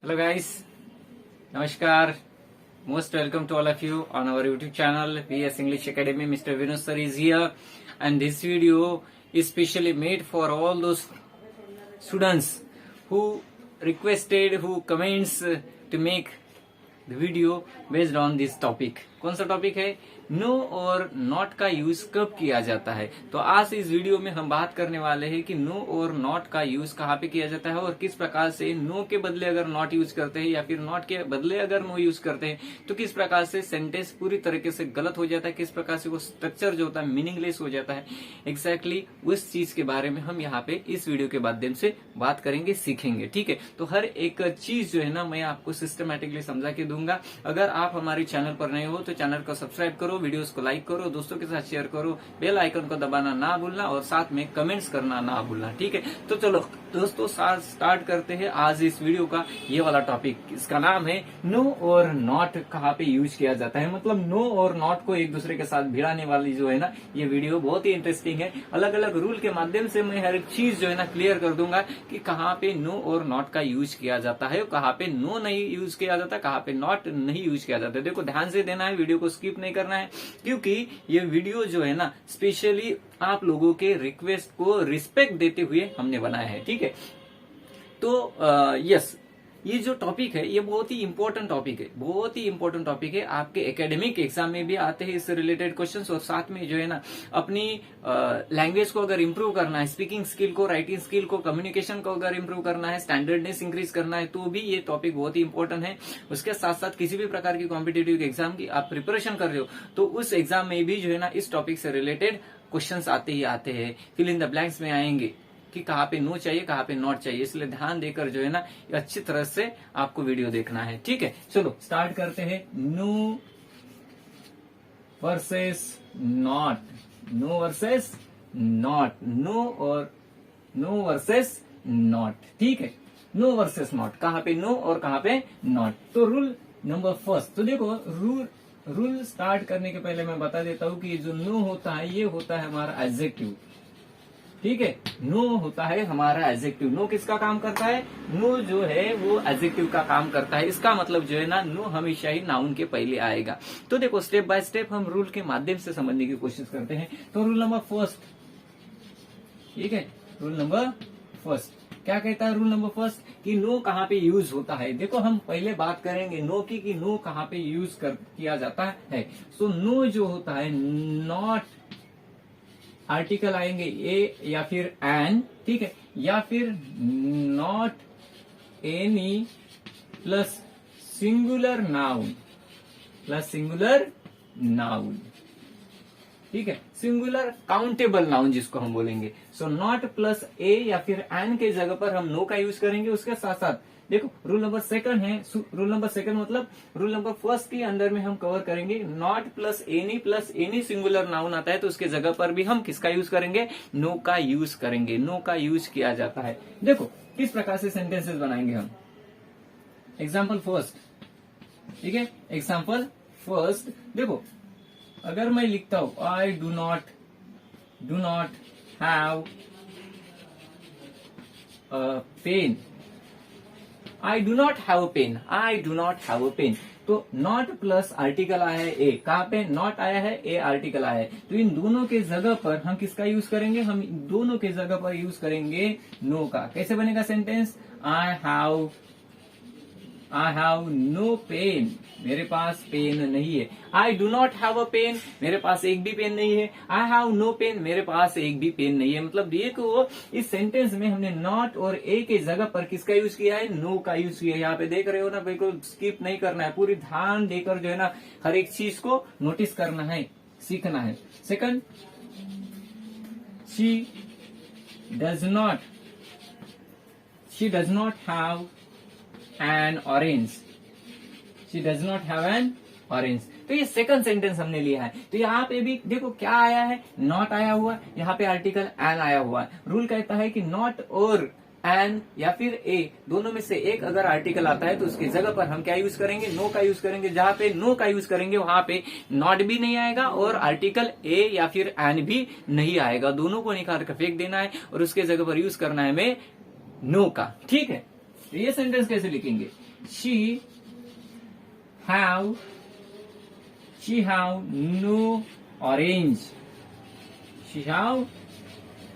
Hello guys, Namaskar. Most welcome to all of you on our YouTube channel PS English Academy. Mr. Vinod sir is here, and this video is specially made for all those students who requested, who comments to make the video based on this topic. कौन सा topic है? No और not का use कब किया जाता है। तो आज इस वीडियो में हम बात करने वाले हैं कि नो और नॉट का यूज कहाँ पे किया जाता है और किस प्रकार से नो के बदले अगर नॉट यूज करते हैं या फिर नॉट के बदले अगर नो यूज करते हैं तो किस प्रकार से सेंटेंस पूरी तरीके से गलत हो जाता है, किस प्रकार से वो स्ट्रक्चर जो होता है मीनिंगलेस हो जाता है। एग्जैक्टली उस चीज के बारे में हम यहाँ पे इस वीडियो के माध्यम से बात करेंगे, सीखेंगे। ठीक है, तो हर एक चीज जो है ना मैं आपको सिस्टमेटिकली समझा के दूंगा। अगर आप हमारे चैनल पर नए हो तो चैनल को सब्सक्राइब करो, वीडियोस को लाइक करो, दोस्तों के साथ शेयर करो, बेल आइकन को दबाना ना भूलना और साथ में कमेंट्स करना ना भूलना। ठीक है, तो चलो दोस्तों स्टार्ट करते हैं आज इस वीडियो का ये वाला टॉपिक। इसका नाम है नो और नॉट कहाँ पे यूज किया जाता है। मतलब नो और नॉट को एक दूसरे के साथ भिड़ाने वाली जो है ना ये वीडियो बहुत ही इंटरेस्टिंग है। अलग अलग रूल के माध्यम से मैं हर एक चीज जो है ना क्लियर कर दूंगा कि कहाँ पे नो और नॉट का यूज किया जाता है, कहाँ पे नो नहीं यूज किया जाता, कहाँ पे नॉट नहीं यूज किया जाता है। देखो ध्यान से देना है, वीडियो को स्किप नहीं करना है, क्योंकि ये वीडियो जो है ना स्पेशली आप लोगों के रिक्वेस्ट को रिस्पेक्ट देते हुए हमने बनाया है। ठीक है, तो यस ये जो टॉपिक है ये बहुत ही इंपॉर्टेंट टॉपिक है, बहुत ही इंपॉर्टेंट टॉपिक है। आपके एकेडमिक एग्जाम में भी आते हैं इससे रिलेटेड क्वेश्चंस और साथ में जो है ना अपनी लैंग्वेज को अगर इंप्रूव करना है, स्पीकिंग स्किल को, राइटिंग स्किल को, कम्युनिकेशन को अगर इंप्रूव करना है, स्टैंडर्डनेस इंक्रीज करना है तो भी ये टॉपिक बहुत ही इंपॉर्टेंट है। उसके साथ साथ किसी भी प्रकार की कॉम्पिटेटिव एग्जाम की आप प्रिपरेशन कर रहे हो तो उस एग्जाम में भी जो है ना इस टॉपिक से रिलेटेड क्वेश्चंस आते ही आते हैं, फिल इन द ब्लैंक्स में आएंगे कि कहाँ पे नो चाहिए, कहाँ पे नॉट चाहिए। इसलिए ध्यान देकर जो है ना अच्छी तरह से आपको वीडियो देखना है। ठीक है, चलो स्टार्ट करते हैं। No versus not, no versus not, no और नो वर्सेस नॉट। ठीक है, नो वर्सेस नॉट, कहाँ पे नो और कहाँ पे नॉट। तो रूल नंबर फर्स्ट, तो देखो रूल स्टार्ट करने के पहले मैं बता देता हूँ कि जो नो होता है ये होता है हमारा एडजेक्टिव। ठीक है, नो होता है हमारा एडजेक्टिव। नो किसका काम करता है? नो जो है वो एडजेक्टिव का काम करता है। इसका मतलब जो है ना नो हमेशा ही नाउन के पहले आएगा। तो देखो स्टेप बाय स्टेप हम रूल के माध्यम से समझने की कोशिश करते हैं। तो रूल नंबर फर्स्ट, ठीक है, रूल नंबर फर्स्ट क्या कहता है? रूल नंबर फर्स्ट कि नो कहाँ पे यूज होता है। देखो हम पहले बात करेंगे नो की कि नो कहाँ पे यूज किया जाता है। सो नो जो होता है नॉट आर्टिकल आएंगे ए या फिर एन, ठीक है, या फिर not any plus singular noun, plus singular noun. ठीक है, सिंगुलर काउंटेबल नाउन जिसको हम बोलेंगे। सो नॉट प्लस ए या फिर एन के जगह पर हम नो का यूज करेंगे। उसके साथ साथ देखो रूल नंबर सेकंड है, रूल नंबर सेकंड मतलब रूल नंबर फर्स्ट के अंदर में हम कवर करेंगे not plus any singular noun आता है तो उसके जगह पर भी हम किसका यूज करेंगे? नो का यूज करेंगे। नो का यूज किया जाता है। देखो किस प्रकार से सेंटेंसेस बनाएंगे हम। एग्जाम्पल फर्स्ट, ठीक है, एग्जाम्पल फर्स्ट देखो अगर मैं लिखता हूं I do not have pen, I do not have pen, I do not have pen. तो नॉट प्लस आर्टिकल आया है ए, कहाँ पे नॉट आया है, ए आर्टिकल आया है। तो इन दोनों के जगह पर हम किसका यूज करेंगे? हम दोनों के जगह पर यूज करेंगे नो का। कैसे बनेगा sentence? I have no pen, मेरे पास पेन नहीं है। I do not have a pen, मेरे पास एक भी पेन नहीं है। आई हैव नो पेन, मेरे पास एक भी पेन नहीं है। मतलब देखो इस सेंटेंस में हमने नॉट और ए के जगह पर किसका यूज किया है? नो का यूज किया है। यहाँ पे देख रहे हो ना, बिल्कुल स्किप नहीं करना है, पूरी ध्यान देकर जो है ना हर एक चीज को नोटिस करना है, सीखना है। Second, she does not have an orange, she does not have an orange। तो ये सेकंड सेंटेंस हमने लिया है। तो यहाँ पे भी देखो क्या आया है? नॉट आया हुआ, यहाँ पे आर्टिकल एन आया हुआ है। रूल कहता है कि नॉट और एन या फिर ए दोनों में से एक अगर आर्टिकल आता है तो उसकी जगह पर हम क्या यूज करेंगे? नो का यूज करेंगे। जहां पे नो का यूज करेंगे वहां पे नॉट भी नहीं आएगा और आर्टिकल ए या फिर एन भी नहीं आएगा। दोनों को निकाल कर फेंक देना है और उसके जगह पर यूज करना है हमें नो का। ठीक है, तो ये सेंटेंस कैसे लिखेंगे? She have no orange, she have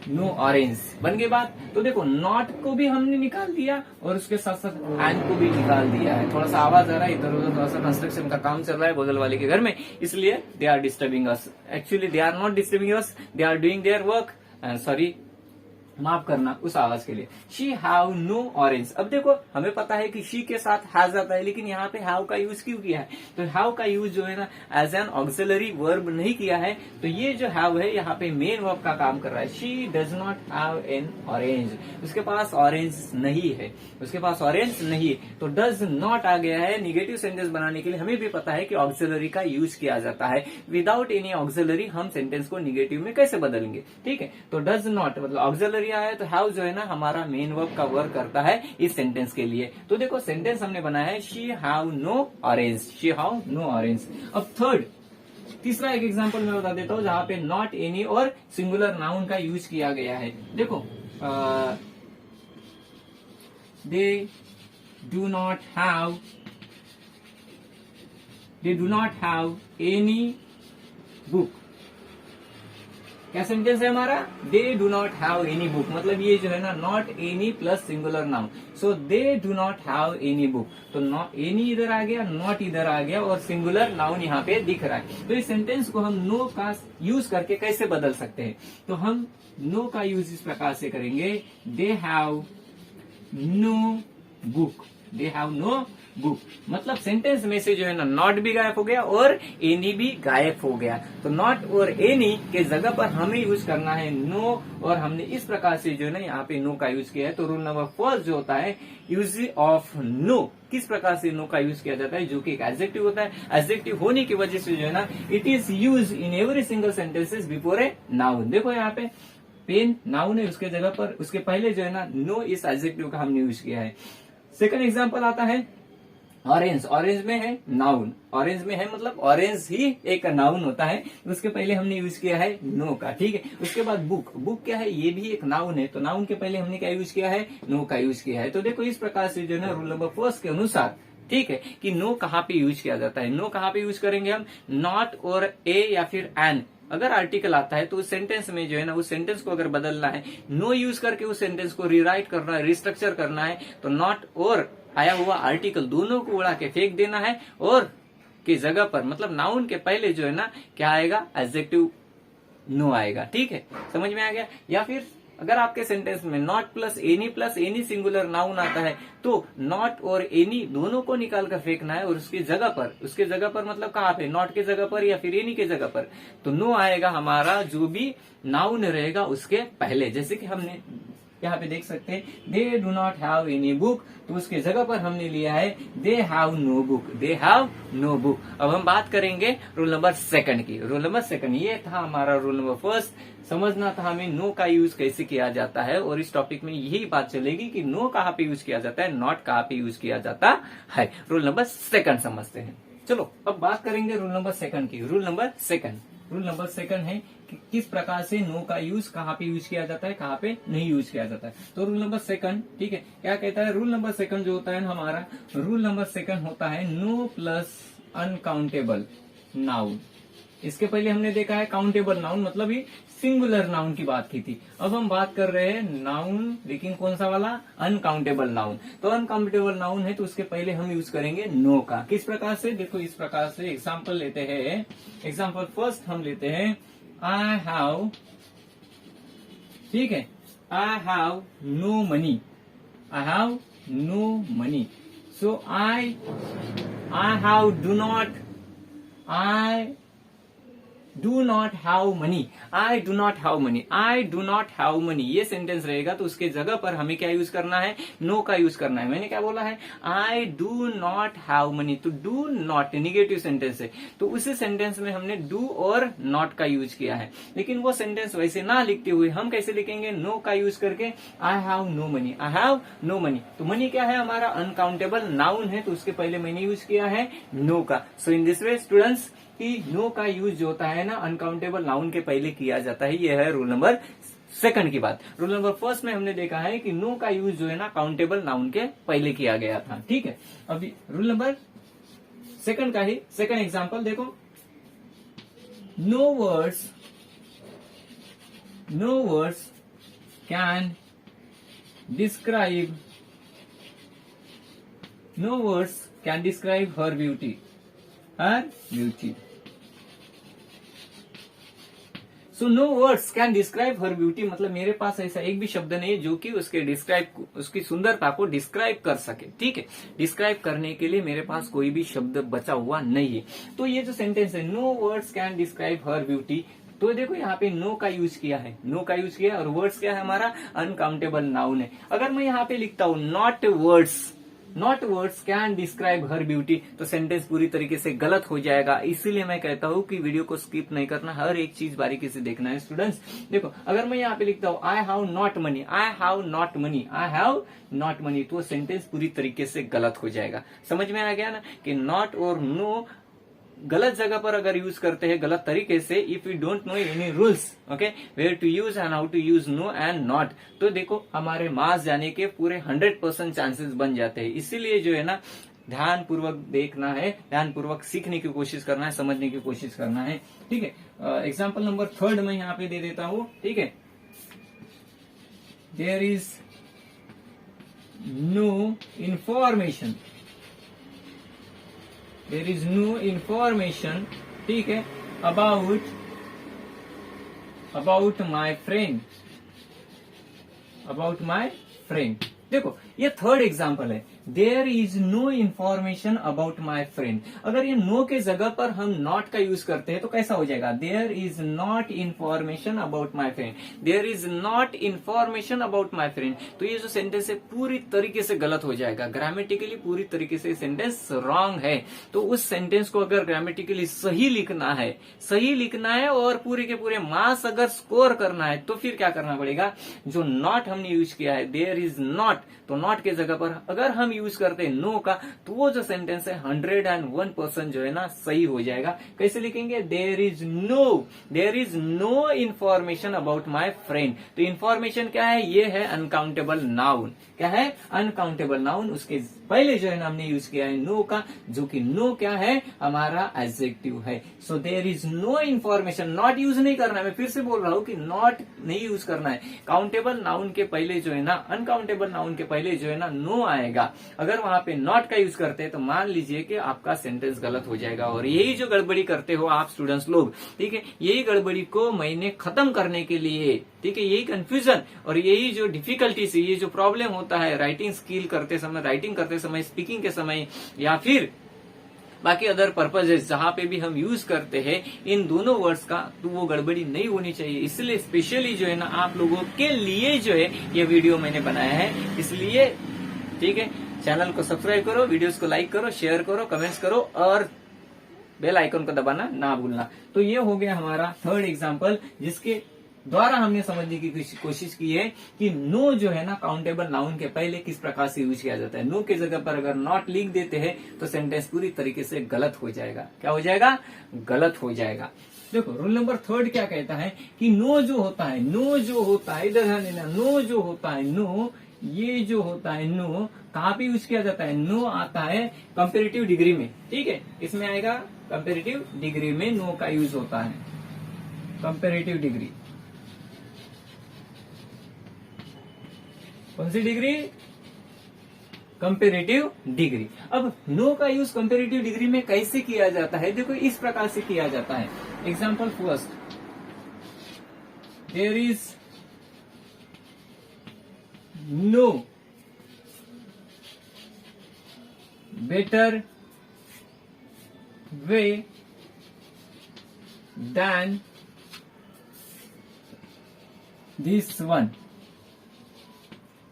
no orange. बन गई बात। तो देखो नॉट को भी हमने निकाल दिया और उसके साथ साथ एंड को भी निकाल दिया है। थोड़ा सा आवाज आ रहा है इधर उधर, थोड़ा सा कंस्ट्रक्शन का काम चल रहा है बगल वाले के घर में, इसलिए they are disturbing us. Actually they are not disturbing us, they are doing their work. Sorry, माफ करना उस आवाज के लिए। She have no orange. अब देखो हमें पता है कि शी के साथ हैज आता है, लेकिन यहाँ पे हैव का यूज क्यों किया है? तो हैव का यूज जो है ना एज एन ऑक्सिलरी वर्ब नहीं किया है। तो ये जो हैव है यहाँ पे मेन वर्ब का काम कर रहा है। She does not have an orange, उसके पास ऑरेंज नहीं है, उसके पास ऑरेंज नहीं है। तो डज नॉट आ गया है। निगेटिव सेंटेंस बनाने के लिए हमें भी पता है कि ऑक्सिलरी का यूज किया जाता है। विदाउट एनी ऑक्सिलरी हम सेंटेंस को निगेटिव में कैसे बदलेंगे? ठीक है, तो डज नॉट मतलब ऑक्सिलरी आया है, तो हैव जो है ना हमारा मेन वर्ब का वर्क करता है इस सेंटेंस के लिए। तो देखो सेंटेंस हमने बनाया है she have no orange, she have no orange. अब तीसरा एक एग्जांपल मैं बता देता हूं जहां पे नॉट एनी और सिंगुलर नाउन का यूज किया गया है। देखो दे do not have any book. क्या सेंटेंस है हमारा? दे do not have any book, मतलब ये जो है ना not any plus singular noun. So they do not have any book. तो एनी इधर आ गया, नॉट इधर आ गया और सिंगुलर नाउन यहाँ पे दिख रहा है। तो इस सेंटेंस को हम नो का यूज करके कैसे बदल सकते हैं? तो हम नो का यूज इस प्रकार से करेंगे, they have no book, they have no book. मतलब सेंटेंस में से जो है ना नॉट भी गायब हो गया और एनी भी गायब हो गया। तो नॉट और एनी के जगह पर हमें यूज करना है नो, और हमने इस प्रकार से जो है ना यहाँ पे नो का यूज किया है। तो रूल नंबर फर्स्ट जो होता है यूज ऑफ नो, किस प्रकार से नो का यूज किया जाता है, जो कि एक एडजेक्टिव होता है। एडजेक्टिव होने की वजह से जो है ना it is use in every single sentences before a noun. देखो यहाँ पे पेन नाउन है, उसके जगह पर उसके पहले जो है ना नो इस एडजेक्टिव का हमने यूज किया है। सेकंड एग्जांपल आता है ऑरेंज। ऑरेंज में है नाउन, ऑरेंज में है मतलब ऑरेंज ही एक नाउन होता है, उसके पहले हमने यूज किया है नो का। ठीक है, उसके बाद बुक। बुक क्या है? ये भी एक नाउन है, तो नाउन के पहले हमने क्या यूज किया है? नो का यूज किया है। तो देखो इस प्रकार से जो है रूल नंबर फर्स्ट के अनुसार, ठीक है, कि नो कहाँ पे यूज किया जाता है। नो कहाँ पे यूज करेंगे हम? नॉट और ए या फिर एन अगर आर्टिकल आता है तो उस सेंटेंस में जो है ना उस सेंटेंस को अगर बदलना है, नो यूज करके उस सेंटेंस को रीराइट करना है, रिस्ट्रक्चर करना है, तो नॉट और आया हुआ आर्टिकल दोनों को उड़ा के फेंक देना है और की जगह पर मतलब नाउन के पहले जो है ना क्या आएगा? एडजेक्टिव नो आएगा। ठीक है, समझ में आ गया? या फिर अगर आपके सेंटेंस में not plus any singular noun आता है तो नॉट और एनी दोनों को निकाल कर फेंकना है और उसके जगह पर मतलब कहाँ पे? नॉट के जगह पर या फिर एनी के जगह पर। तो नो आएगा हमारा जो भी नाउन रहेगा उसके पहले। जैसे कि हमने यहाँ पे देख सकते हैं they do not have any book, तो उसके जगह पर हमने लिया है they have no book, they have no book. अब हम बात करेंगे रूल नंबर सेकंड की। रूल नंबर सेकंड ये था हमारा रूल नंबर फर्स्ट, समझना था हमें नो का यूज कैसे किया जाता है, और इस टॉपिक में यही बात चलेगी कि नो कहाँ पे यूज किया जाता है, नॉट कहाँ पे यूज किया जाता है। रूल नंबर सेकंड समझते हैं। चलो अब बात करेंगे रूल नंबर सेकंड की। रूल नंबर सेकंड है कि किस प्रकार से नो का यूज कहाँ पे यूज किया जाता है, कहाँ पे नहीं यूज किया जाता है। तो रूल नंबर सेकंड, ठीक है, क्या कहता है? रूल नंबर सेकंड जो होता है हमारा, रूल नंबर सेकंड होता है नो प्लस अनकाउंटेबल नाउन। इसके पहले हमने देखा है काउंटेबल नाउन, मतलब ये सिंगुलर नाउन की बात की थी। अब हम बात कर रहे हैं नाउन, लेकिन कौन सा वाला? Uncountable noun. तो अनकाउंटेबल नाउन है तो उसके पहले हम यूज करेंगे नो का। किस प्रकार से? देखो इस प्रकार से एग्जांपल लेते हैं। एग्जांपल फर्स्ट हम लेते हैं आई हैव, ठीक है, I have no money, I have no money. So I have do not, I do not have money, I do not have money, I do not have money. ये sentence रहेगा तो उसके जगह पर हमें क्या यूज करना है? नो का यूज करना है। मैंने क्या बोला है? I do not have money. तो डू नॉट निगेटिव सेंटेंस है, तो उसी सेंटेंस में हमने डू और नॉट का यूज किया है। लेकिन वो सेंटेंस वैसे ना लिखते हुए हम कैसे लिखेंगे? नो का यूज करके I have no money, I have no money. तो मनी क्या है? हमारा अनकाउंटेबल नाउन है, तो उसके पहले मैंने यूज किया है नो का। सो इन दिस वे स्टूडेंट्स कि नो का यूज जो होता है ना अनकाउंटेबल नाउन के पहले किया जाता है। ये है रूल नंबर सेकंड की बात, रूल नंबर फर्स्ट में हमने देखा है कि नो का यूज जो है ना काउंटेबल नाउन के पहले किया गया था, ठीक है। अभी रूल नंबर सेकंड का ही सेकंड एग्जांपल देखो, no words can describe her beauty. So no words can describe her beauty, मतलब मेरे पास ऐसा एक भी शब्द नहीं है जो कि उसकी सुंदरता को डिस्क्राइब कर सके, ठीक है। डिस्क्राइब करने के लिए मेरे पास कोई भी शब्द बचा हुआ नहीं है। तो ये जो सेंटेंस है, no words can describe her beauty, तो देखो यहाँ पे नो का यूज किया है, और वर्ड्स क्या है हमारा, अनकाउंटेबल नाउन है। अगर मैं यहाँ पे लिखता हूं not words can describe her beauty, तो सेंटेंस पूरी तरीके से गलत हो जाएगा। इसीलिए मैं कहता हूं कि वीडियो को स्किप नहीं करना, हर एक चीज बारीकी से देखना है स्टूडेंट्स। देखो अगर मैं यहाँ पे लिखता हूं आई हैव नॉट मनी, तो सेंटेंस पूरी तरीके से गलत हो जाएगा। समझ में आ गया ना कि नॉट और नो गलत जगह पर अगर यूज करते हैं गलत तरीके से, if you don't know any rules, okay, where to use and how to use no and not, तो देखो हमारे मार्क्स जाने के पूरे 100% चांसेस बन जाते हैं। इसीलिए जो है ना ध्यान पूर्वक देखना है, ध्यान पूर्वक सीखने की कोशिश करना है, समझने की कोशिश करना है, ठीक है। एग्जाम्पल नंबर थर्ड मैं यहाँ पे दे देता हूं, ठीक है। देयर इज नो इंफॉर्मेशन, ठीक है, अबाउट माई फ्रेंड। देखो ये थर्ड एग्जाम्पल है, there is no information about my friend. अगर ये नो के जगह पर हम नॉट का यूज करते हैं तो कैसा हो जाएगा, there is not information about my friend, तो ये जो सेंटेंस है पूरी तरीके से गलत हो जाएगा, ग्रामेटिकली पूरी तरीके से सेंटेंस रॉन्ग है। तो उस सेंटेंस को अगर ग्रामेटिकली सही लिखना है और पूरे के पूरे मार्क्स अगर स्कोर करना है, तो फिर क्या करना पड़ेगा, जो नॉट हमने यूज किया है, देयर इज नॉट, तो नॉट के जगह पर अगर हम यूज करते हैं नो का, तो वो जो सेंटेंस है 101% जो है ना सही हो जाएगा। कैसे लिखेंगे, there is no information about my friend. तो इंफॉर्मेशन क्या है, ये है अनकाउंटेबल नाउन। क्या है, अनकाउंटेबल नाउन। उसके पहले जो है ना हमने यूज किया है नो का, जो कि नो क्या है, हमारा एडजेक्टिव है। So there is no information, not use नहीं करना है, मैं फिर से बोल रहा हूं कि नॉट नहीं यूज करना है। काउंटेबल नाउन के पहले जो है ना, अनकाउंटेबल नाउन के पहले जो है ना नो आएगा। अगर वहां पे नॉट का यूज करते हैं तो मान लीजिए कि आपका सेंटेंस गलत हो जाएगा। और यही जो गड़बड़ी करते हो आप स्टूडेंट्स लोग, ठीक है, यही गड़बड़ी को मैंने खत्म करने के लिए, ठीक है, यही कंफ्यूजन और यही जो डिफिकल्टीज, ये जो प्रॉब्लम होता है राइटिंग स्किल करते समय, राइटिंग करते समय, स्पीकिंग के समय, या फिर बाकी अदर पर्पजेस जहां पे भी हम यूज करते हैं इन दोनों वर्ड्स का, तो वो गड़बड़ी नहीं होनी चाहिए। इसलिए स्पेशली जो है ना आप लोगों के लिए जो है ये वीडियो मैंने बनाया है। इसलिए ठीक है, चैनल को सब्सक्राइब करो, वीडियोस को लाइक करो, शेयर करो, कमेंट्स करो और बेल आइकन को दबाना ना भूलना। तो ये हो गया हमारा थर्ड एग्जाम्पल, जिसके द्वारा हमने समझने की कोशिश की है कि नो जो है ना काउंटेबल नाउन के पहले किस प्रकार से यूज किया जाता है। नो के जगह पर अगर नॉट लिख देते हैं तो सेंटेंस पूरी तरीके से गलत हो जाएगा। क्या हो जाएगा, गलत हो जाएगा। देखो रूल नंबर थर्ड क्या कहता है कि नो जो होता है, इधर ध्यान देना, नो जो होता है, नो, ये जो होता है नो कहाँ पे यूज किया जाता है, नो आता है कंपेरेटिव डिग्री में, ठीक है, इसमें आएगा कंपेरेटिव डिग्री में नो का यूज होता है। कंपेरेटिव डिग्री, कौन सी डिग्री, कंपेरेटिव डिग्री। अब नो का यूज कंपेरेटिव डिग्री में कैसे किया जाता है, देखो इस प्रकार से किया जाता है। Example first, there is no better way than this one.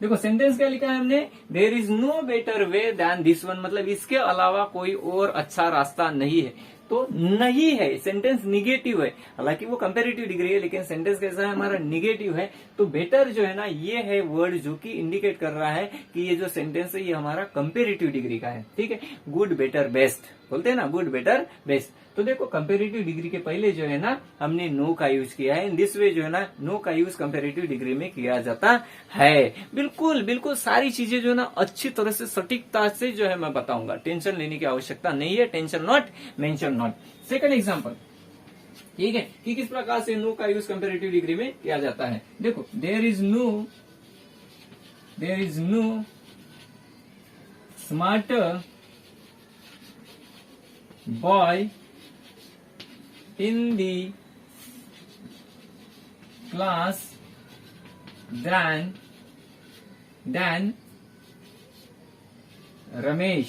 देखो सेंटेंस क्या लिखा है हमने, there is no better way than this one, मतलब इसके अलावा कोई और अच्छा रास्ता नहीं है। तो नहीं है, सेंटेंस निगेटिव है, हालांकि वो कंपेरेटिव डिग्री है, लेकिन सेंटेंस कैसा है हमारा, निगेटिव है। तो बेटर जो है ना, ये है वर्ड जो कि इंडिकेट कर रहा है कि ये जो सेंटेंस है ये हमारा कंपेरेटिव डिग्री का है। ठीक है, गुड बेटर बेस्ट बोलते हैं ना, गुड बेटर बेस्ट। तो देखो कंपेरेटिव डिग्री के पहले जो है ना हमने नो का यूज किया है। इन दिस वे जो है ना नो का यूज कंपेरेटिव डिग्री में किया जाता है। बिल्कुल बिल्कुल सारी चीजें जो है ना अच्छी तरह से सटीकता से जो है मैं बताऊंगा, टेंशन लेने की आवश्यकता नहीं है। Tension not, mention not. Second example, ठीक है, कि किस प्रकार से नो का यूज कंपेरेटिव डिग्री में किया जाता है। देखो, there is no smarter boy in the class than Ramesh.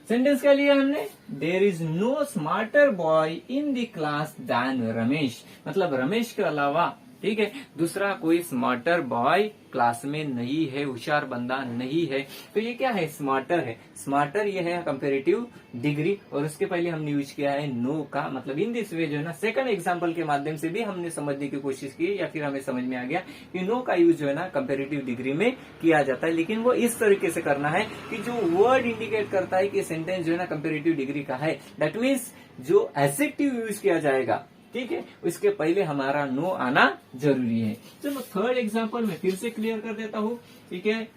Sentence क्या लिया हमने, there is no smarter boy in the class than Ramesh, मतलब रमेश के अलावा, ठीक है, दूसरा कोई स्मार्टर बॉय क्लास में नहीं है, होशियार बंदा नहीं है। तो ये क्या है, स्मार्टर है। स्मार्टर ये है कंपेरेटिव डिग्री, और उसके पहले हमने यूज किया है नो का, मतलब इन दिस वे जो है ना सेकंड एग्जांपल के माध्यम से भी हमने समझने की कोशिश की, या फिर हमें समझ में आ गया कि नो का यूज जो है ना कंपेरेटिव डिग्री में किया जाता है। लेकिन वो इस तरीके से करना है कि जो वर्ड इंडिकेट करता है कि सेंटेंस जो है ना कंपेरेटिव डिग्री का है, दैट मीन्स जो एडजेक्टिव यूज किया जाएगा, ठीक है, उसके पहले हमारा नो आना जरूरी है। चलो थर्ड एग्जांपल में फिर से क्लियर कर देता हूं, ठीक है।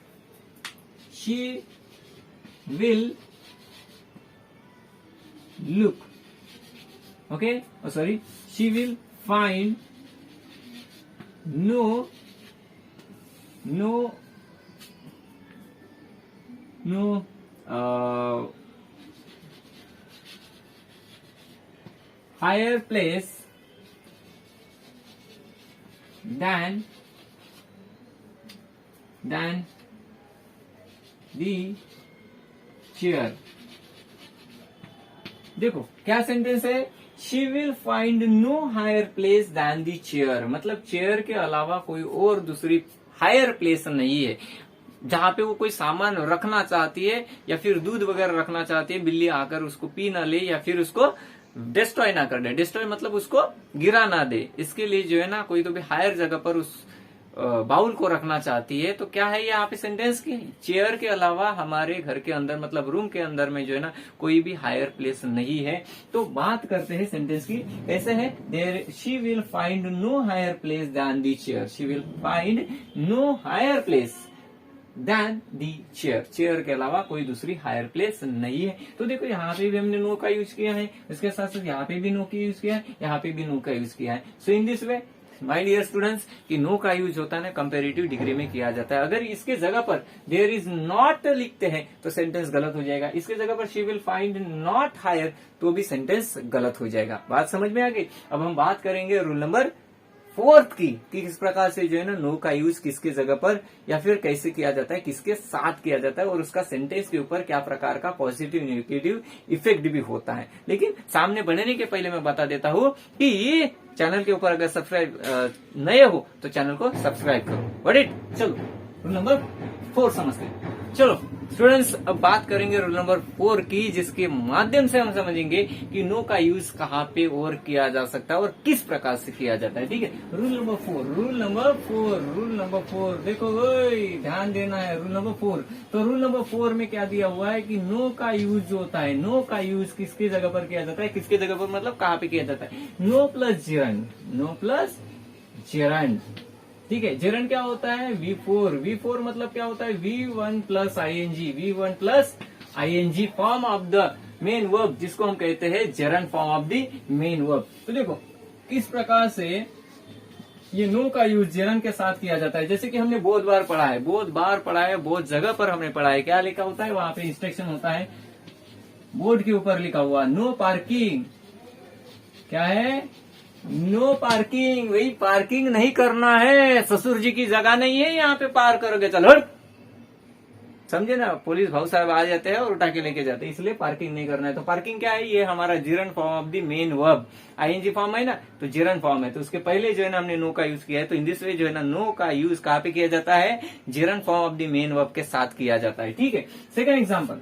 She will look, okay, sorry, she will find no higher place than the chair। देखो क्या सेंटेंस है, she will find no higher place than the chair, मतलब चेयर के अलावा कोई और दूसरी हायर प्लेस नहीं है जहां पे वो कोई सामान रखना चाहती है, या फिर दूध वगैरह रखना चाहती है, बिल्ली आकर उसको पी ना ले, या फिर उसको डिस्ट्रॉय ना कर दे। डिस्ट्रॉय मतलब उसको गिरा ना दे, इसके लिए जो है ना कोई तो भी हायर जगह पर उस बाउल को रखना चाहती है। तो क्या है यहाँ पे सेंटेंस की, चेयर के अलावा हमारे घर के अंदर, मतलब रूम के अंदर में जो है ना कोई भी हायर प्लेस नहीं है। तो बात करते हैं सेंटेंस की, कैसे है, there she will find no higher place than the chair, she will find no higher place than the chair, chair के अलावा कोई दूसरी हायर प्लेस नहीं है। तो देखो यहाँ पे भी हमने नो का यूज किया है, इसके साथ साथ यहाँ पे भी नो का यूज किया है, यहाँ पे भी नो का यूज किया है। So in this way my dear students, कि नो का यूज होता है ना कंपेरेटिव डिग्री में किया जाता है। अगर इसके जगह पर देयर इज नॉट लिखते हैं तो सेंटेंस गलत हो जाएगा, इसके जगह पर she will find not higher तो भी सेंटेंस गलत हो जाएगा। बात समझ में आ गई। अब हम बात करेंगे रूल नंबर 4 की, कि किस प्रकार से जो है ना नो का यूज किसके जगह पर या फिर कैसे किया जाता है, किसके साथ किया जाता है, और उसका सेंटेंस के ऊपर क्या प्रकार का पॉजिटिव नेगेटिव इफेक्ट भी होता है। लेकिन सामने बढ़ने के पहले मैं बता देता हूँ कि ये चैनल के ऊपर अगर सब्सक्राइब नए हो तो चैनल को सब्सक्राइब करो। व्हाट इट, चलो रूल नंबर 4 समझते हैं। चलो स्टूडेंट्स, अब बात करेंगे रूल नंबर 4 की, जिसके माध्यम से हम समझेंगे कि नो का यूज कहाँ पे और किया जा सकता है और किस प्रकार से किया जाता है। ठीक है, रूल नंबर 4 देखो ध्यान देना है। रूल नंबर 4, तो रूल नंबर 4 में क्या दिया हुआ है कि नो का यूज जो होता है, नो का यूज किसकी जगह पर किया जाता है, किसके जगह पर मतलब कहाँ पे किया जाता है, नो प्लस जेरंड। ठीक है, जेरंड क्या होता है, V4 मतलब क्या होता है, V1 plus ING form of the main verb, जिसको हम कहते हैं gerund form of the main verb. तो देखो किस प्रकार से ये नो का यूज जेरंड के साथ किया जाता है। जैसे कि हमने बहुत बार पढ़ा है, बहुत जगह पर हमने पढ़ा है। क्या लिखा होता है वहां पे, इंस्ट्रक्शन होता है बोर्ड के ऊपर लिखा हुआ, नो पार्किंग। क्या है, नो पार्किंग। वही पार्किंग नहीं करना है, ससुर जी की जगह नहीं है यहाँ पे पार करोगे, चलो समझे ना, पुलिस भाऊ साहब आ जाते हैं और उठा के लेके जाते हैं, इसलिए पार्किंग नहीं करना है। तो पार्किंग क्या है, ये हमारा gerund form of the main verb, ING form है ना, तो जिरन फॉर्म है, तो उसके पहले जो है ना हमने नो का यूज किया है। तो इन दिस वे जो है ना नो का यूज कहाँ पे किया जाता है, gerund form of the main verb के साथ किया जाता है। ठीक है, सेकंड एग्जांपल,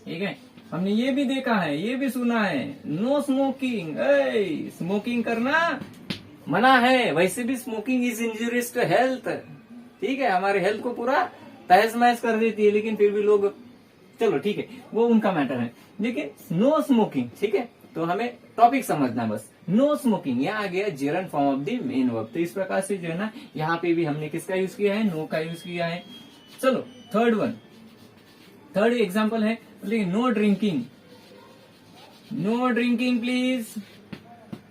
ठीक है, हमने ये भी देखा है, ये भी सुना है, नो स्मोकिंग, स्मोकिंग करना मना है। वैसे भी smoking is injurious to health, ठीक है, हमारे हेल्थ को पूरा तहस महस कर देती है, लेकिन फिर भी लोग, चलो ठीक है, वो उनका मैटर है, लेकिन नो स्मोकिंग, ठीक है, तो हमें टॉपिक समझना बस, नो स्मोकिंग, यहाँ आ गया gerund form of the main verb. तो इस प्रकार से जो है ना यहाँ पे भी हमने किसका यूज किया है, नो का यूज किया है। चलो थर्ड एग्जाम्पल है, no drinking, no drinking please,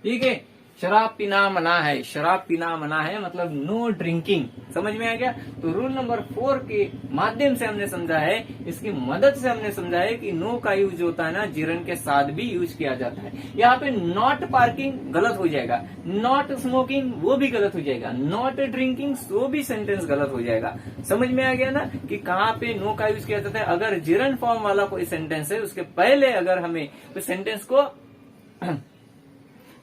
ठीक है, शराब पीना मना है, शराब पीना मना है, मतलब नो ड्रिंकिंग, समझ में आ गया। तो रूल नंबर 4 के माध्यम से हमने समझा है, इसकी मदद से हमने समझा है कि नो का यूज होता है ना जिरन के साथ भी यूज किया जाता है। यहाँ पे नॉट पार्किंग गलत हो जाएगा, नॉट स्मोकिंग वो भी गलत हो जाएगा, नॉट ड्रिंकिंग वो भी सेंटेंस गलत हो जाएगा। समझ में आ गया ना कि कहाँ पे नो का यूज किया जाता है। अगर जिरन फॉर्म वाला कोई सेंटेंस है, उसके पहले अगर हमें उस सेंटेंस को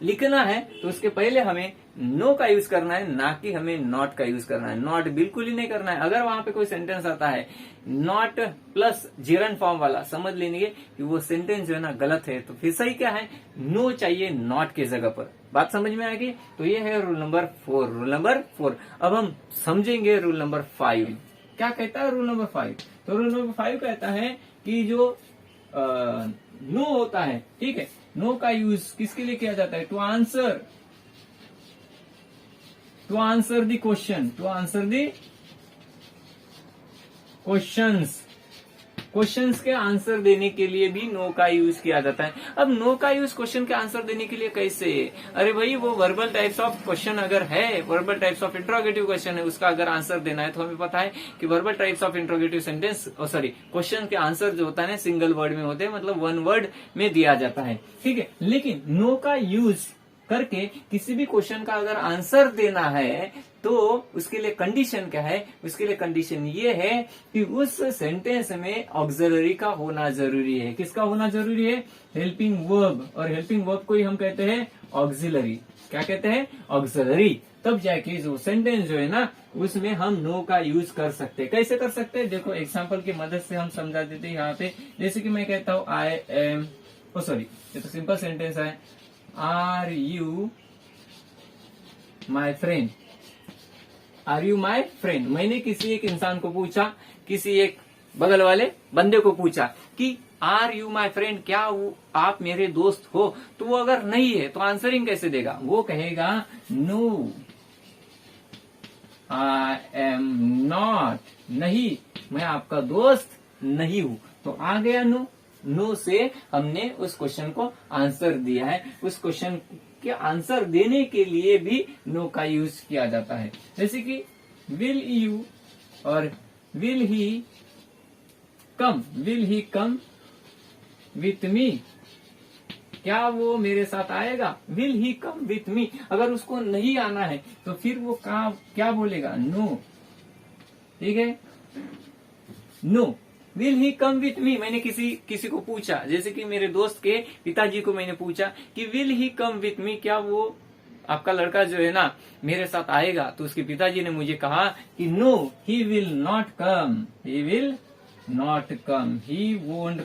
लिखना है तो उसके पहले हमें नो का यूज करना है, ना कि हमें नॉट का यूज करना है। नॉट बिल्कुल ही नहीं करना है। अगर वहां पे कोई सेंटेंस आता है नॉट प्लस जिरन फॉर्म वाला, समझ लेंगे कि वो सेंटेंस जो है ना गलत है, तो फिर सही क्या है, नो चाहिए नॉट के जगह पर। बात समझ में आ गई। तो ये है रूल नंबर 4। रूल नंबर 4 अब हम समझेंगे रूल नंबर 5 क्या कहता है। रूल नंबर 5, तो रूल नंबर 5 कहता है कि जो नो होता है, ठीक है, नो का यूज किसके लिए किया जाता है, to answer the question, to answer the questions के आंसर देने के लिए भी नो का यूज किया जाता है। अब नो का यूज क्वेश्चन के आंसर देने के लिए कैसे, अरे भाई वो वर्बल टाइप्स ऑफ क्वेश्चन अगर है, verbal types of interrogative question है, उसका अगर आंसर देना है तो हमें पता है कि verbal types of interrogative sentence question के आंसर जो होता है ना सिंगल वर्ड में होते हैं, मतलब 1 वर्ड में दिया जाता है, ठीक है। लेकिन नो का यूज करके किसी भी क्वेश्चन का अगर आंसर देना है तो उसके लिए कंडीशन क्या है, उसके लिए कंडीशन ये है कि उस सेंटेंस में ऑक्सिलरी का होना जरूरी है। किसका होना जरूरी है, हेल्पिंग वर्ब, और हेल्पिंग वर्ब को ही हम कहते हैं ऑक्सिलरी। क्या कहते हैं, ऑक्सिलरी। तब जाके जो सेंटेंस जो है ना उसमें हम नो का यूज कर सकते हैं। कैसे कर सकते हैं, देखो एग्जाम्पल की मदद से हम समझा देते हैं। यहाँ पे जैसे कि मैं कहता हूँ आई एम, ये तो सिंपल सेंटेंस है, are you my friend, are you my friend. मैंने किसी एक इंसान को पूछा, किसी एक बगल वाले बंदे को पूछा कि आर यू माई फ्रेंड, क्या वो आप मेरे दोस्त हो। तो वो अगर नहीं है तो आंसरिंग कैसे देगा, वो कहेगा नो आई एम नॉट, नहीं मैं आपका दोस्त नहीं हूं। तो आ गया नो, नो से हमने उस क्वेश्चन को आंसर दिया है। उस क्वेश्चन के आंसर देने के लिए भी नो का यूज किया जाता है। जैसे कि विल यू और विल ही कम विथ मी, क्या वो मेरे साथ आएगा, विल ही कम विथ मी। अगर उसको नहीं आना है तो फिर वो क्या बोलेगा, नो, ठीक है, no will he come with me. मैंने किसी को पूछा, जैसे कि मेरे दोस्त के पिताजी को मैंने पूछा कि विल ही कम विथ मी, क्या वो आपका लड़का जो है ना मेरे साथ आएगा। तो उसके पिताजी ने मुझे कहा कि no he will not come, he will not come, he won't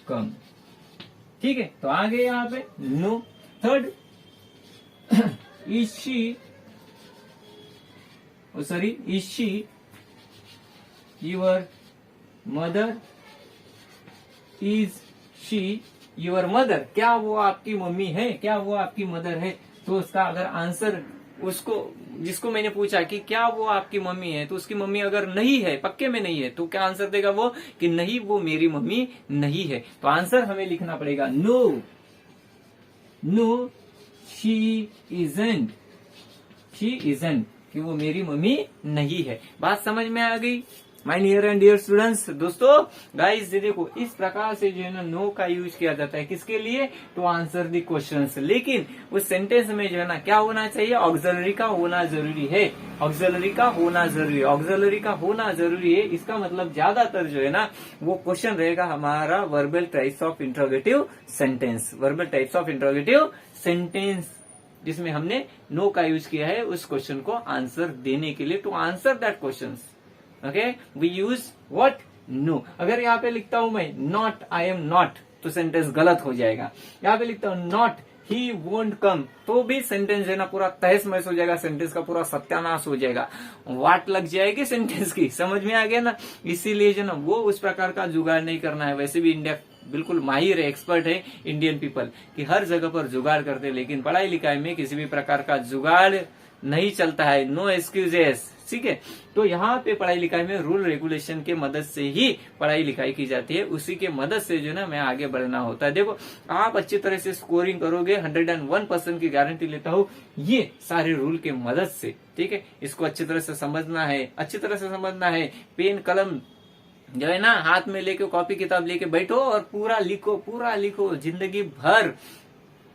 come, ठीक है। तो आ गए यहाँ पे no. Third, is she your mother, is she your mother, क्या वो आपकी मम्मी है, क्या वो आपकी मदर है। तो उसका अगर आंसर उसको जिसको मैंने पूछा कि क्या वो आपकी मम्मी है, तो उसकी मम्मी अगर नहीं है, पक्के में नहीं है, तो क्या आंसर देगा वो कि नहीं वो मेरी मम्मी नहीं है। तो आंसर हमें लिखना पड़ेगा नो शी इजंट, कि वो मेरी मम्मी नहीं है। बात समझ में आ गई। My near and dear students, दोस्तों गाइस देखो इस प्रकार से जो है ना नो का यूज किया जाता है किसके लिए, टू आंसर द क्वेश्चंस। लेकिन उस सेंटेंस में जो है ना क्या होना चाहिए, ऑक्सिलरी का होना जरूरी है, ऑक्सिलरी का होना जरूरी है, ऑक्सिलरी का होना जरूरी है। इसका मतलब ज्यादातर जो है ना वो क्वेश्चन रहेगा हमारा verbal types of interrogative sentence, verbal types of interrogative sentence जिसमें हमने नो का यूज किया है उस क्वेश्चन को आंसर देने के लिए, to answer that question. Okay, we use what, no. अगर यहाँ पे लिखता हूं मैं नॉट, आई एम नॉट, तो सेंटेंस गलत हो जाएगा। यहाँ पे लिखता हूं नॉट ही वोंट कम, तो भी सेंटेंस है ना पूरा तहस महस हो जाएगा, सेंटेंस का पूरा सत्यानाश हो जाएगा, वाट लग जाएगी सेंटेंस की। समझ में आ गया ना। इसीलिए जो ना वो उस प्रकार का जुगाड़ नहीं करना है। वैसे भी इंडिया बिल्कुल माहिर है, एक्सपर्ट है इंडियन पीपल कि हर जगह पर जुगाड़ करते हैं, लेकिन पढ़ाई लिखाई में किसी भी प्रकार का जुगाड़ नहीं चलता है, नो एक्सक्यूजेस। ठीक है, तो यहाँ पे पढ़ाई लिखाई में रूल रेगुलेशन के मदद से ही पढ़ाई लिखाई की जाती है, उसी के मदद से जो ना मैं आगे बढ़ना होता है। देखो आप अच्छी तरह से स्कोरिंग करोगे, 101% की गारंटी लेता हूँ ये सारे रूल के मदद से। ठीक है, इसको अच्छी तरह से समझना है, अच्छी तरह से समझना है। पेन कलम जो है ना हाथ में लेके कॉपी किताब लेके बैठो और पूरा लिखो जिंदगी भर,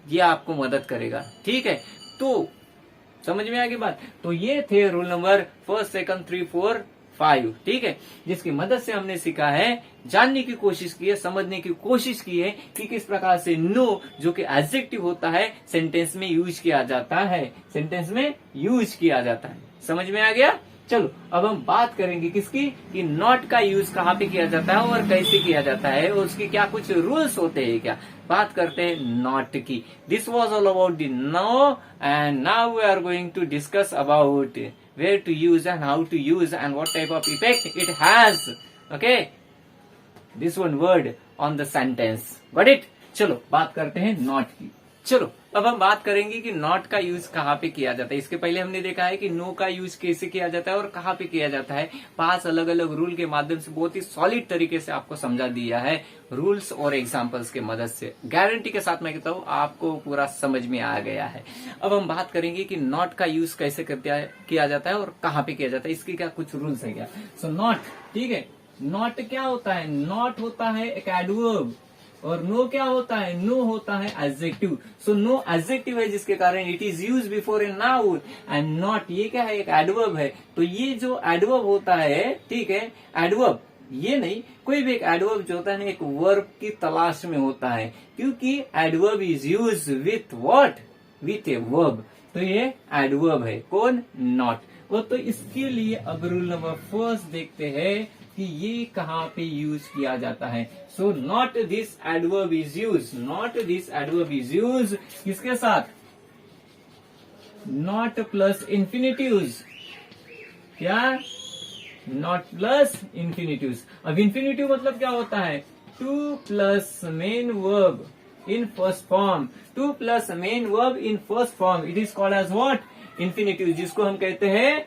ये आपको मदद करेगा। ठीक है, तो समझ में आ गई बात। तो ये थे रूल नंबर 1, 2, 3, 4, 5। ठीक है, जिसकी मदद से हमने सीखा है, जानने की कोशिश की है, समझने की कोशिश की है कि किस प्रकार से नो जो कि एडजेक्टिव होता है सेंटेंस में यूज किया जाता है, सेंटेंस में यूज किया जाता है। समझ में आ गया। चलो अब हम बात करेंगे किसकी, कि नॉट का यूज कहाँ पे किया जाता है और कैसे किया जाता है, और उसके क्या कुछ रूल्स होते हैं क्या। बात करते हैं नॉट की। This was all about the no, and now we are going to discuss about where to use and how to use and what type of effect it has. Okay, this one word on the sentence, got it. चलो बात करते हैं not की। चलो अब हम बात करेंगे कि नॉट का यूज कहाँ पे किया जाता है। इसके पहले हमने देखा है कि नो का यूज कैसे किया जाता है और कहाँ पे किया जाता है। 5 अलग अलग रूल के माध्यम से बहुत ही सॉलिड तरीके से आपको समझा दिया है, रूल्स और एग्जांपल्स के मदद से। गारंटी के साथ मैं कहता हूँ आपको पूरा समझ में आ गया है। अब हम बात करेंगे कि नॉट का यूज कैसे किया जाता है और कहाँ पे किया जाता है, इसके क्या कुछ रूल्स है क्या। सो नॉट, ठीक है, नॉट क्या होता है, नॉट होता है एक एडवर्ब, और नो क्या होता है, नो होता है एडजेक्टिव। सो नो एडजेक्टिव है जिसके कारण it is use before a noun, and not ये क्या है, एक एडवर्ब है। तो ये जो एडवर्ब होता है, ठीक है, एडवर्ब ये नहीं, कोई भी एक एडवर्ब जो होता है ना एक वर्ब की तलाश में होता है, क्योंकि adverb is use with what, with a verb. तो ये एडवर्ब है, कौन, नॉट। वो तो इसके लिए अब रूल नंबर 1 देखते हैं कि ये कहाँ पे यूज किया जाता है। So not this adverb is use, not this adverb is use किसके साथ, नॉट प्लस इंफिनिटिव्स। क्या, नॉट प्लस इंफिनिटिव्स। अब इंफिनिटिव मतलब क्या होता है, to plus main verb in first form, to plus main verb in first form, it is called as what, infinitive, जिसको हम कहते हैं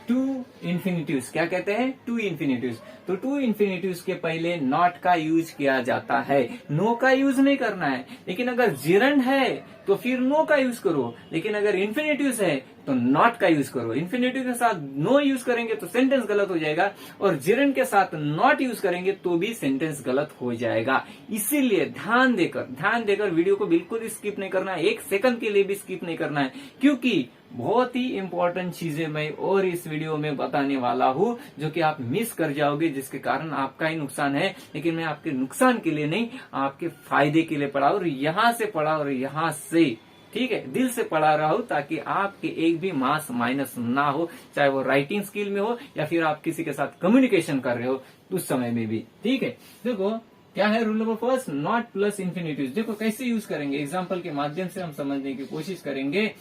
टू इन्फिनिटिव्स। क्या कहते हैं, टू इन्फिनिटिव्स। तो टू इन्फिनिटिव्स के पहले नॉट का यूज किया जाता है, नो का यूज नहीं करना है। लेकिन अगर जिरंड है तो फिर नो का यूज करो, लेकिन अगर इन्फिनिटिव्स है तो नॉट का यूज करो। इन्फिनिटिव के साथ नो यूज करेंगे तो सेंटेंस गलत हो जाएगा, और जिरंड के साथ नॉट यूज करेंगे तो भी सेंटेंस गलत हो जाएगा। इसीलिए ध्यान देकर वीडियो को बिल्कुल स्किप नहीं करना है, 1 सेकंड के लिए भी स्किप नहीं करना है, क्योंकि बहुत ही इंपॉर्टेंट चीजें मैं और इस वीडियो में बताने वाला हूँ जो कि आप मिस कर जाओगे, जिसके कारण आपका ही नुकसान है। लेकिन मैं आपके नुकसान के लिए नहीं, आपके फायदे के लिए पढ़ा, और यहाँ से पढ़ा और यहाँ से, ठीक है, दिल से पढ़ा रहा हूँ, ताकि आपके एक भी मार्क्स माइनस ना हो, चाहे वो राइटिंग स्किल में हो या फिर आप किसी के साथ कम्युनिकेशन कर रहे हो उस समय में भी। ठीक है, देखो क्या है rule number 1, not plus infinitive. देखो कैसे यूज करेंगे, एग्जाम्पल के माध्यम से हम समझने की कोशिश करेंगे।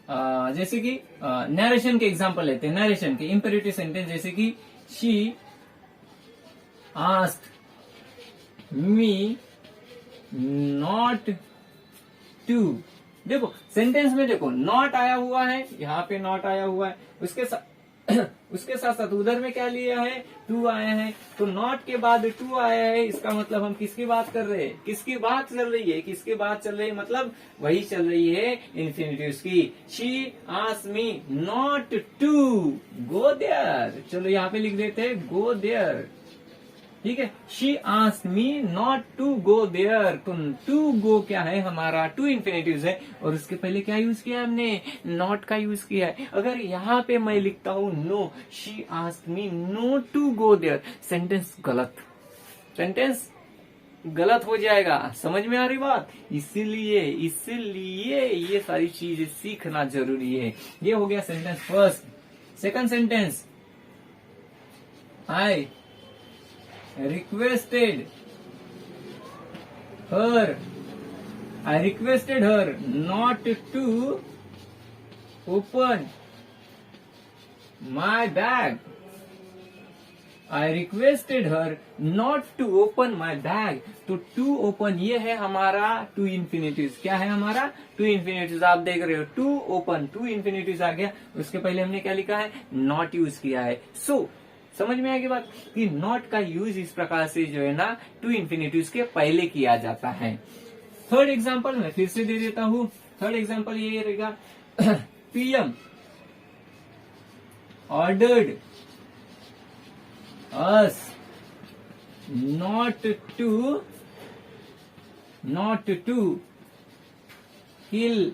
जैसे कि नरेशन के एग्जांपल लेते हैं, नरेशन के इंपेरेटिव सेंटेंस, जैसे कि she asked me not to. देखो सेंटेंस में देखो नॉट आया हुआ है, यहाँ पे नॉट आया हुआ है, उसके साथ उसके साथ साथ उधर में क्या लिया है, टू आया है, तो नॉट के बाद टू आया है, इसका मतलब हम किसकी बात कर रहे हैं, किसकी बात चल रही है, किसकी बात चल रही है, मतलब वही चल रही है इन्फिनिटिव्स की। She asked me not to go there, चलो यहाँ पे लिख देते हैं गो देयर, ठीक है। She asked me not to go there, तो टू गो क्या है हमारा, टू इन्फिनिटिव्स है, और उसके पहले क्या यूज किया हमने, नॉट का यूज किया है। अगर यहाँ पे मैं लिखता हूँ no, she asked me no to go there, sentence गलत, सेंटेंस गलत हो जाएगा। समझ में आ रही बात, इसीलिए ये सारी चीजें सीखना जरूरी है। ये हो गया sentence first. Second sentence, I requested her not to open my bag. I requested her not to open my bag. तो to open ये है हमारा टू इन्फिनिटिव्स, क्या है हमारा टू इन्फिनिटिव्स, आप देख रहे हो टू ओपन, टू इन्फिनिटिव्स आ गया, उसके पहले हमने क्या लिखा है, नॉट यूज किया है। सो समझ में आएगी बात कि नॉट का यूज इस प्रकार से जो है ना टू इन्फिनिटिव्स के पहले किया जाता है। थर्ड एग्जांपल मैं फिर से दे देता हूं, थर्ड एग्जांपल ये रहेगा, PM ordered us not to kill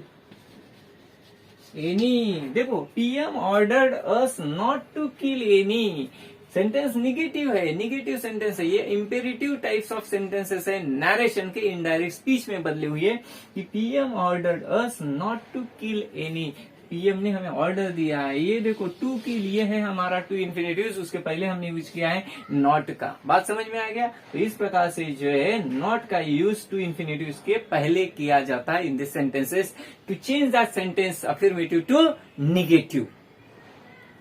any। देखो PM ordered us not to kill any, sentence negative है, निगेटिव सेंटेंस है, ये इंपेरेटिव टाइप्स ऑफ सेंटेंसेस है, नरेशन के इनडायरेक्ट स्पीच में बदले हुए कि PM ordered us not to kill any, PM ने हमें ऑर्डर दिया है। ये देखो टू के लिए है हमारा टू इन्फिनिटिव्स, उसके पहले हमने यूज किया है नॉट का। बात समझ में आ गया। तो इस प्रकार से जो है नॉट का यूज टू इन्फिनिटिव्स के पहले किया जाता है in this sentences to change that sentence affirmative to negative.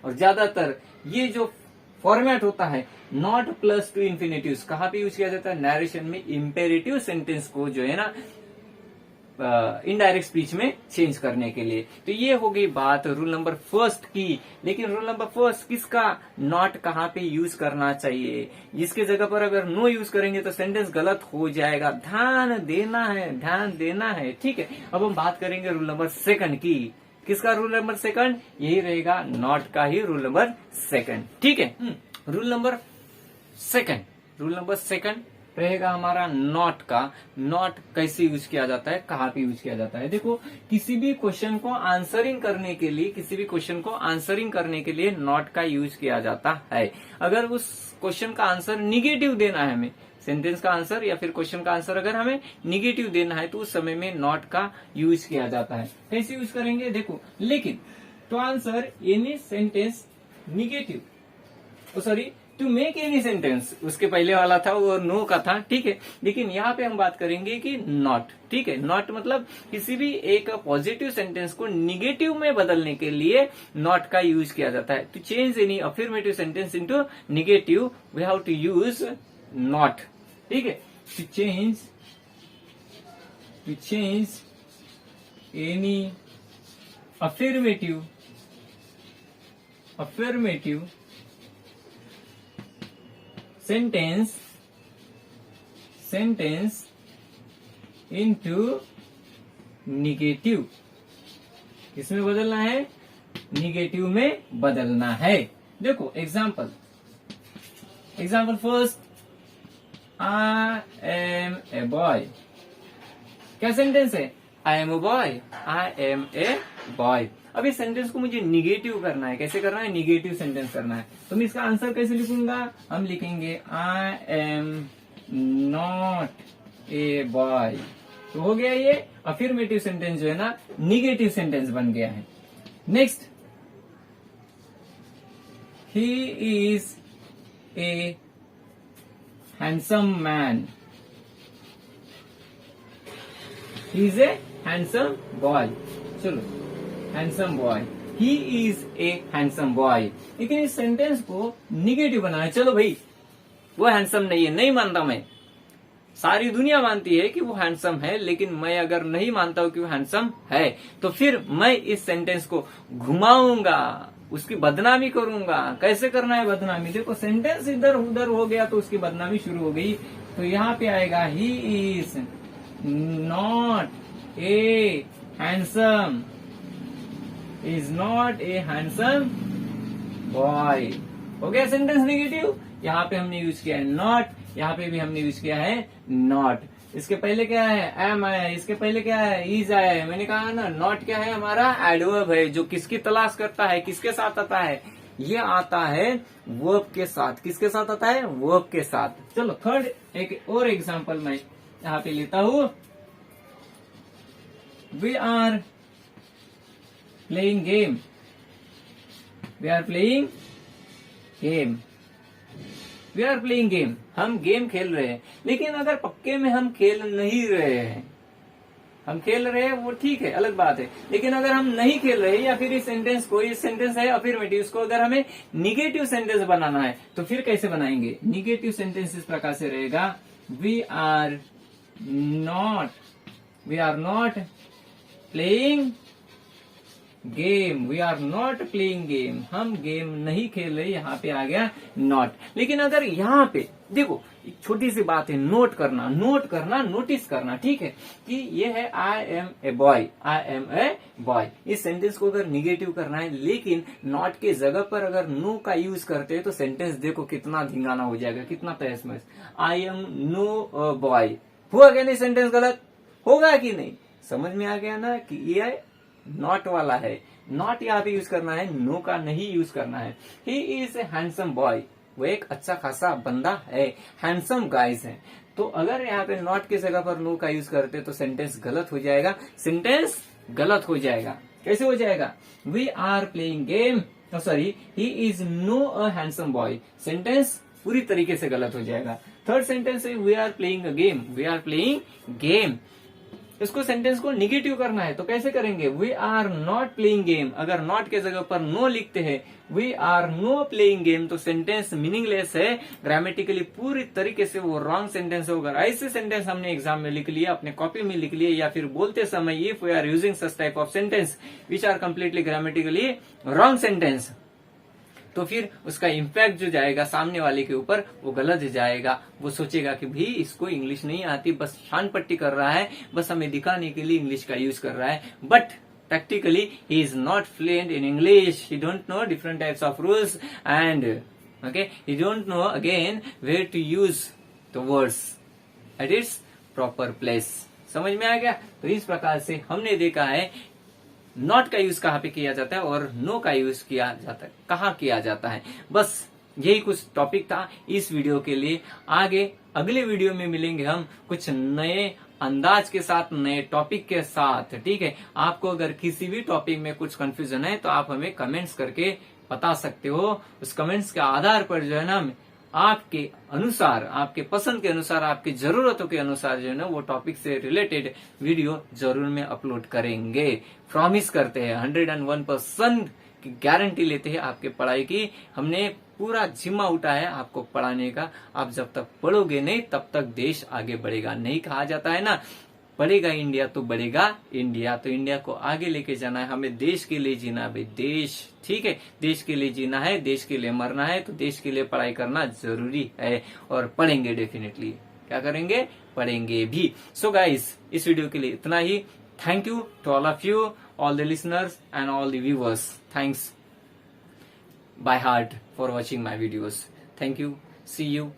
और ज्यादातर ये जो फॉर्मेट होता है नॉट प्लस टू इन्फिनिटिव्स कहाँ पे यूज किया जाता है, नरेशन में इंपेरेटिव सेंटेंस को जो है ना इनडायरेक्ट स्पीच में चेंज करने के लिए। तो ये हो गई बात रूल नंबर फर्स्ट की। लेकिन रूल नंबर फर्स्ट किसका, नॉट कहाँ पे यूज करना चाहिए, जिसके जगह पर अगर नो यूज करेंगे तो सेंटेंस गलत हो जाएगा, ध्यान देना है, ध्यान देना है, ठीक है। अब हम बात करेंगे रूल नंबर सेकंड की। किसका रूल नंबर सेकंड, यही रहेगा नॉट का ही रूल नंबर सेकंड, ठीक है। Rule number second, rule number second रहेगा हमारा नॉट का। नॉट कैसे यूज किया जाता है, कहाँ पे यूज किया जाता है। देखो किसी भी क्वेश्चन को आंसरिंग करने के लिए, किसी भी क्वेश्चन को आंसरिंग करने के लिए नॉट का यूज किया जाता है। अगर उस क्वेश्चन का आंसर निगेटिव देना है हमें, सेंटेंस का आंसर या फिर क्वेश्चन का आंसर अगर हमें निगेटिव देना है तो उस समय में नॉट का यूज किया जाता है। कैसे यूज करेंगे देखो, लेकिन to answer any sentence negative, sorry to make any sentence, उसके पहले वाला था वो नो का था, ठीक है। लेकिन यहाँ पे हम बात करेंगे कि नॉट, ठीक है। नॉट मतलब किसी भी एक पॉजिटिव सेंटेंस को निगेटिव में बदलने के लिए नॉट का यूज किया जाता है। To change any affirmative sentence into negative we have to use not, ठीक है। To change any affirmative sentence into negative, किसमें बदलना है, निगेटिव में बदलना है। देखो example first, I am a boy, क्या सेंटेंस है, I am a boy, I am a boy. अब इस सेंटेंस को मुझे निगेटिव करना है, कैसे करना है, निगेटिव सेंटेंस करना है। तो मैं इसका आंसर कैसे लिखूंगा, हम लिखेंगे आई एम नॉट ए बॉय। तो हो गया ये अफर्मेटिव सेंटेंस जो है ना निगेटिव सेंटेंस बन गया है। Next, he is a handsome man, he is a handsome boy, चलो handsome boy, he is a handsome boy. लेकिन इस सेंटेंस को निगेटिव बनाना है। चलो भाई वो हैंडसम नहीं है, नहीं मानता मैं, सारी दुनिया मानती है कि वो हैंडसम है, लेकिन मैं अगर नहीं मानता हूं कि वो हैंडसम है तो फिर मैं इस सेंटेंस को घुमाऊंगा, उसकी बदनामी करूंगा। कैसे करना है बदनामी? देखो सेंटेंस इधर उधर हो गया तो उसकी बदनामी शुरू हो गई। तो यहाँ पे आएगा he is not a handsome, is not a handsome boy. हो गया सेंटेंस नेगेटिव। यहाँ पे हमने यूज किया है नॉट, यहाँ पे भी हमने यूज किया है नॉट। इसके पहले क्या है? एम आया है, इसके पहले क्या है? इज आया है। मैंने कहा ना नॉट क्या है? हमारा एडवर्ब है जो किसकी तलाश करता है, किसके साथ आता है? ये आता है वर्ब के साथ। किसके साथ आता है? वर्ब के साथ। चलो थर्ड एक और एग्जांपल मैं यहाँ पे लेता हूं। We are playing game, we are playing game, we are playing game. हम गेम खेल रहे हैं, लेकिन अगर पक्के में हम खेल नहीं रहे हैं, हम खेल रहे हैं वो ठीक है, अलग बात है। लेकिन अगर हम नहीं खेल रहे या फिर इस सेंटेंस को, इस सेंटेंस है अफर्मेटिव, इसको अगर हमें निगेटिव सेंटेंस बनाना है तो फिर कैसे बनाएंगे? निगेटिव सेंटेंस इस प्रकार से रहेगा, we are not playing game, we are not playing game. हम गेम नहीं खेल रहे, यहाँ पे आ गया नॉट। लेकिन अगर यहाँ पे देखो एक छोटी सी बात है, नोट करना, नोटिस करना, ठीक है, कि ये है I am a boy, I am a boy. इस सेंटेंस को अगर निगेटिव करना है, लेकिन नॉट के जगह पर अगर नो का यूज करते हैं तो सेंटेंस देखो कितना धिंगाना हो जाएगा, कितना तहस महस। आई एम नो बॉय, हुआ क्या नहीं? सेंटेंस गलत होगा कि नहीं? समझ में आ गया ना कि ये नॉट वाला है। नॉट यहाँ पे यूज करना है, नो का नहीं यूज करना है। ही इज ए हैंडसम बॉय, वो एक अच्छा खासा बंदा है, हैंडसम गाइज है। तो अगर यहाँ पे नॉट की जगह पर नो का यूज करते तो सेंटेंस गलत हो जाएगा, सेंटेंस गलत हो जाएगा। कैसे हो जाएगा? We are playing game, sorry, he is no a handsome boy. Sentence पूरी तरीके से गलत हो जाएगा। थर्ड सेंटेंस है we are playing a game, we are playing game. इसको सेंटेंस को निगेटिव करना है तो कैसे करेंगे? We are not playing game. अगर नॉट के जगह पर नो लिखते हैं, we are no playing game, तो सेंटेंस मीनिंगलेस है, ग्रामेटिकली पूरी तरीके से वो रॉन्ग सेंटेंस होगा। ऐसे सेंटेंस हमने एग्जाम में लिख लिया, अपने कॉपी में लिख लिए, या फिर बोलते समय if we are using such type of sentence which are completely grammatically wrong sentence, तो फिर उसका इम्पैक्ट जो जाएगा सामने वाले के ऊपर वो गलत जाएगा। वो सोचेगा कि भी इसको इंग्लिश नहीं आती, बस शान पट्टी कर रहा है, बस हमें दिखाने के लिए इंग्लिश का यूज कर रहा है। But practically he is not fluent in English, he don't know different types of rules, and okay, he don't know again where to use the words at its proper place। समझ में आ गया? तो इस प्रकार से हमने देखा है नॉट का यूज कहाँ पे किया जाता है और नो का यूज किया जाता है, कहाँ किया जाता है। बस यही कुछ टॉपिक था इस वीडियो के लिए। आगे अगले वीडियो में मिलेंगे हम कुछ नए अंदाज के साथ, नए टॉपिक के साथ, ठीक है। आपको अगर किसी भी टॉपिक में कुछ कंफ्यूजन है तो आप हमें कमेंट्स करके बता सकते हो। उस कमेंट्स के आधार पर जो है ना आपके अनुसार, आपके पसंद के अनुसार, आपकी जरूरतों के अनुसार जो है ना वो टॉपिक से रिलेटेड वीडियो जरूर में अपलोड करेंगे। प्रॉमिस करते हैं, 101% की गारंटी लेते हैं आपके पढ़ाई की। हमने पूरा जिम्मा उठाया है आपको पढ़ाने का। आप जब तक पढ़ोगे नहीं तब तक देश आगे बढ़ेगा। नहीं कहा जाता है ना, बढ़ेगा इंडिया तो बढ़ेगा इंडिया। तो इंडिया को आगे लेके जाना है, हमें देश के लिए जीना है भाई, देश, ठीक है, देश के लिए जीना है, देश के लिए मरना है, तो देश के लिए पढ़ाई करना जरूरी है। और पढ़ेंगे डेफिनेटली, क्या करेंगे? पढ़ेंगे भी। सो गाइस, इस वीडियो के लिए इतना ही। Thank you to all of you, all the listeners and all the viewers. Thanks by heart for watching my videos. Thank you. See you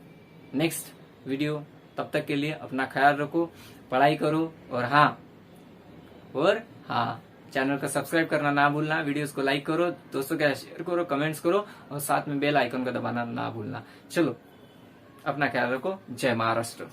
next video. तब तक के लिए अपना ख्याल रखो, पढ़ाई करो, और हाँ चैनल को सब्सक्राइब करना ना भूलना, वीडियोस को लाइक करो, दोस्तों के साथ शेयर करो, कमेंट्स करो, और साथ में बेल आइकन को दबाना ना भूलना। चलो अपना ख्याल रखो। जय महाराष्ट्र।